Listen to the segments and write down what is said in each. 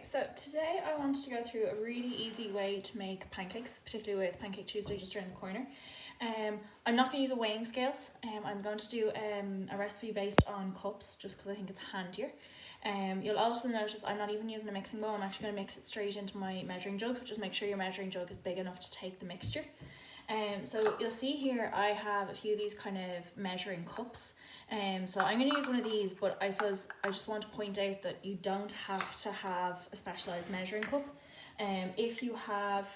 Okay, so today I wanted to go through a really easy way to make pancakes, particularly with Pancake Tuesday just around the corner. I'm not going to use a weighing scales. I'm going to do a recipe based on cups just because I think it's handier. You'll also notice I'm not even using a mixing bowl. I'm actually going to mix it straight into my measuring jug. Just make sure your measuring jug is big enough to take the mixture. So you'll see here I have a few of these kind of measuring cups. So I'm going to use one of these, but I suppose I just want to point out that you don't have to have a specialised measuring cup. If you have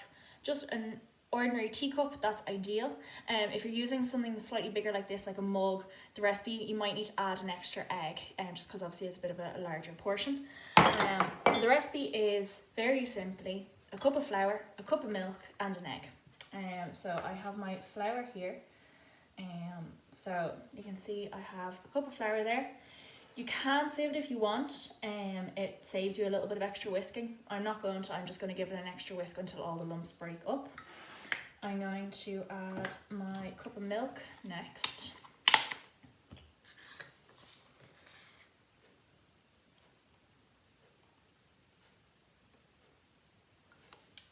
just an ordinary teacup, that's ideal. If you're using something slightly bigger like this, like a mug, the recipe, you might need to add an extra egg, just because obviously it's a bit of a larger portion. So the recipe is very simply a cup of flour, a cup of milk and an egg. So I have my flour here. So you can see I have a cup of flour there. You can save it if you want. It saves you a little bit of extra whisking. I'm not going to, I'm just going to give it an extra whisk until all the lumps break up. I'm going to add my cup of milk next.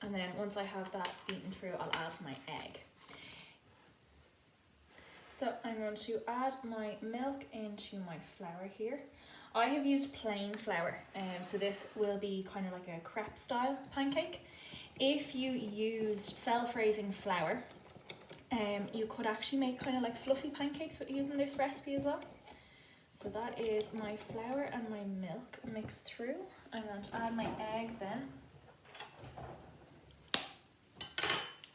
And then once I have that beaten through, I'll add my egg. So I'm going to add my milk into my flour here. I have used plain flour, so this will be kind of like a crepe style pancake. If you used self-raising flour, you could actually make kind of like fluffy pancakes with using this recipe as well. So that is my flour and my milk mixed through. I'm going to add my egg then.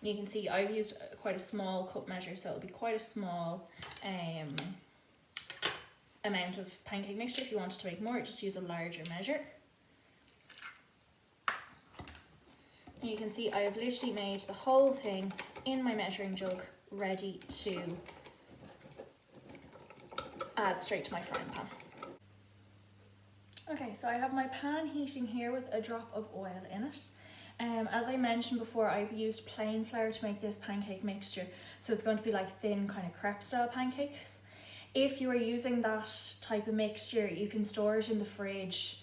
You can see I've used quite a small cup measure, so it'll be quite a small amount of pancake mixture. If you wanted to make more, just use a larger measure. And you can see I have literally made the whole thing in my measuring jug, ready to add straight to my frying pan. Okay, so I have my pan heating here with a drop of oil in it. As I mentioned before, I've used plain flour to make this pancake mixture, so it's going to be like thin kind of crepe style pancakes. If you are using that type of mixture, you can store it in the fridge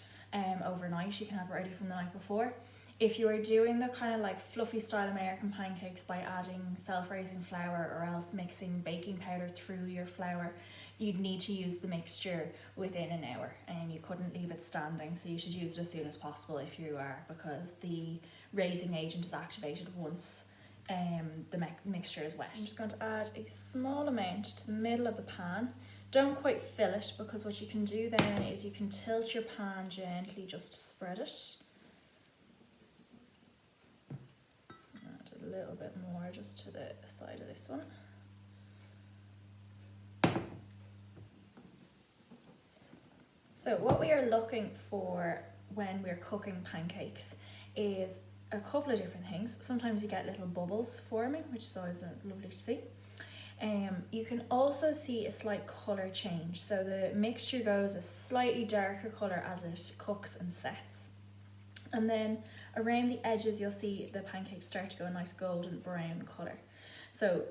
overnight. You can have it ready from the night before. If you are doing the kind of like fluffy style American pancakes by adding self-raising flour or else mixing baking powder through your flour, you'd need to use the mixture within an hour, and you couldn't leave it standing, so you should use it as soon as possible if you are, because the raising agent is activated once the mixture is wet. I'm just going to add a small amount to the middle of the pan. Don't quite fill it, because what you can do then is you can tilt your pan gently just to spread it. Add a little bit more just to the side of this one. So what we are looking for when we're cooking pancakes is a couple of different things. Sometimes you get little bubbles forming, which is always lovely to see. You can also see a slight colour change. So the mixture goes a slightly darker colour as it cooks and sets. And then around the edges you'll see the pancakes start to go a nice golden brown colour. So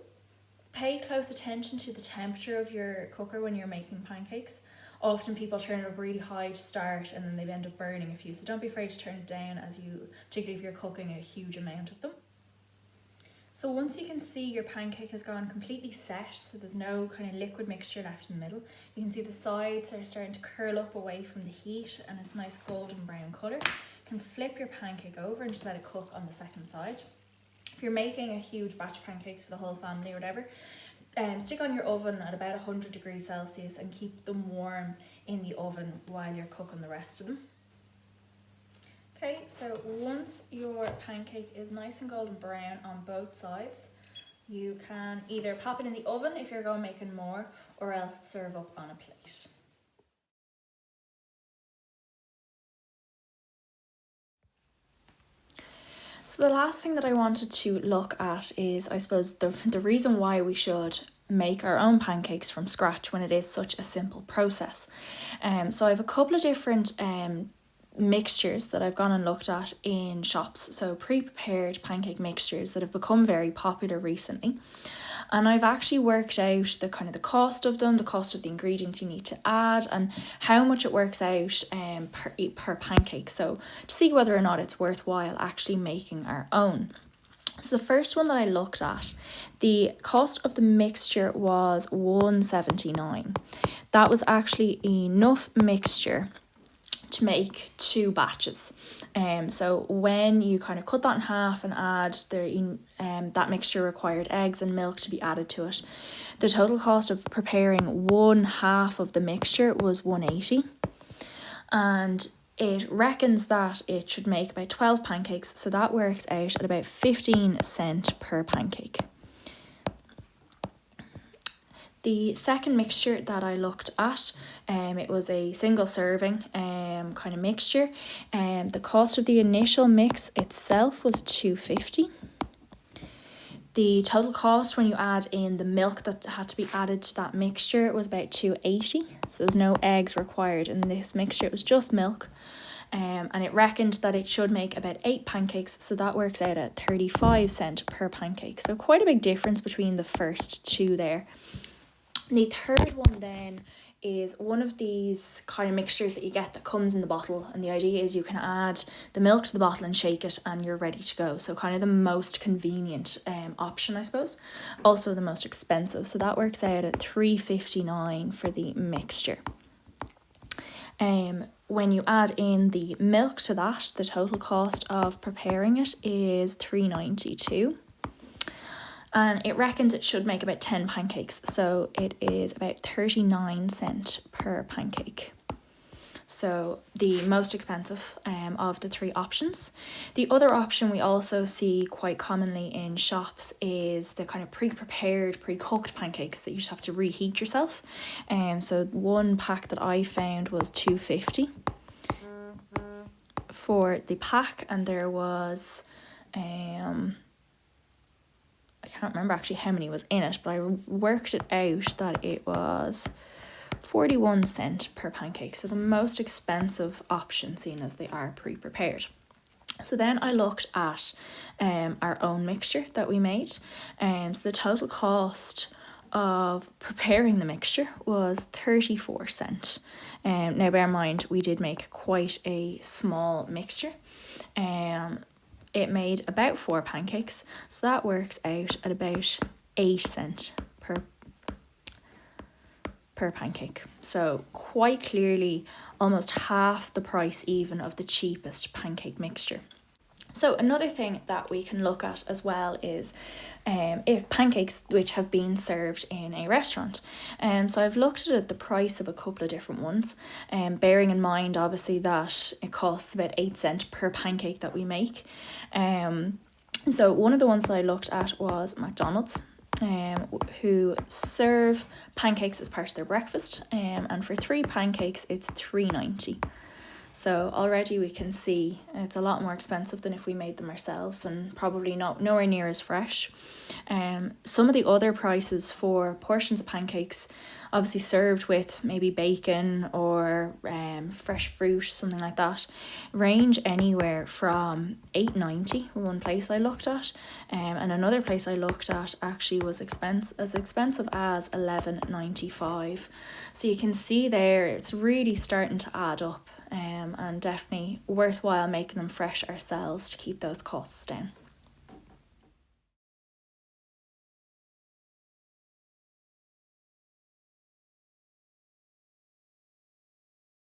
pay close attention to the temperature of your cooker when you're making pancakes. Often people turn it up really high to start and then they end up burning a few. So don't be afraid to turn it down, particularly if you're cooking a huge amount of them. So once you can see your pancake has gone completely set, so there's no kind of liquid mixture left in the middle, you can see the sides are starting to curl up away from the heat and it's a nice golden brown colour. You can flip your pancake over and just let it cook on the second side. If you're making a huge batch of pancakes for the whole family or whatever, stick on your oven at about 100 degrees Celsius and keep them warm in the oven while you're cooking the rest of them. Okay, so once your pancake is nice and golden brown on both sides, you can either pop it in the oven if you're going making more, or else serve up on a plate. So the last thing that I wanted to look at is, I suppose, the reason why we should make our own pancakes from scratch when it is such a simple process. So I have a couple of different mixtures that I've gone and looked at in shops, so pre-prepared pancake mixtures that have become very popular recently. And I've actually worked out the kind of the cost of them, the cost of the ingredients you need to add, and how much it works out per pancake. So to see whether or not it's worthwhile actually making our own. So the first one that I looked at, the cost of the mixture was $1.79. That was actually enough mixture to make 2 batches. So when you kind of cut that in half and add that mixture required eggs and milk to be added to it, the total cost of preparing 1/2 of the mixture was $1.80, and it reckons that it should make about 12 pancakes, so that works out at about 15 cents per pancake. The second mixture that I looked at, it was a single serving kind of mixture. The cost of the initial mix itself was $2.50. The total cost when you add in the milk that had to be added to that mixture was about $2.80. So there was no eggs required in this mixture, it was just milk. And it reckoned that it should make about 8 pancakes, so that works out at 35 cents per pancake. So quite a big difference between the first two there. The third one then is one of these kind of mixtures that you get that comes in the bottle, and the idea is you can add the milk to the bottle and shake it and you're ready to go. So kind of the most convenient option, I suppose. Also the most expensive, so that works out at $3.59 for the mixture. When you add in the milk to that, the total cost of preparing it is $3.92. And it reckons it should make about 10 pancakes, so it is about 39 cents per pancake. So the most expensive of the 3 options. The other option we also see quite commonly in shops is the kind of pre-prepared, pre-cooked pancakes that you just have to reheat yourself. So one pack that I found was $2.50 for the pack, and there was I can't remember actually how many was in it, but I worked it out that it was 41 cents per pancake. So the most expensive option, seeing as they are pre-prepared. So then I looked at our own mixture that we made. So the total cost of preparing the mixture was 34 cents. Now bear in mind, we did make quite a small mixture. It made about 4 pancakes, so that works out at about 8 cents per pancake. So quite clearly almost half the price even of the cheapest pancake mixture. So another thing that we can look at as well is if pancakes which have been served in a restaurant. So I've looked at the price of a couple of different ones, bearing in mind obviously that it costs about 8 cents per pancake that we make. So one of the ones that I looked at was McDonald's, who serve pancakes as part of their breakfast, and for 3 pancakes it's $3.90. So already we can see it's a lot more expensive than if we made them ourselves, and probably nowhere near as fresh. Some of the other prices for portions of pancakes, obviously served with maybe bacon or fresh fruit, something like that, range anywhere from $8.90 one place I looked at, and another place I looked at actually was as expensive as $11.95. So you can see there it's really starting to add up, and definitely worthwhile making them fresh ourselves to keep those costs down.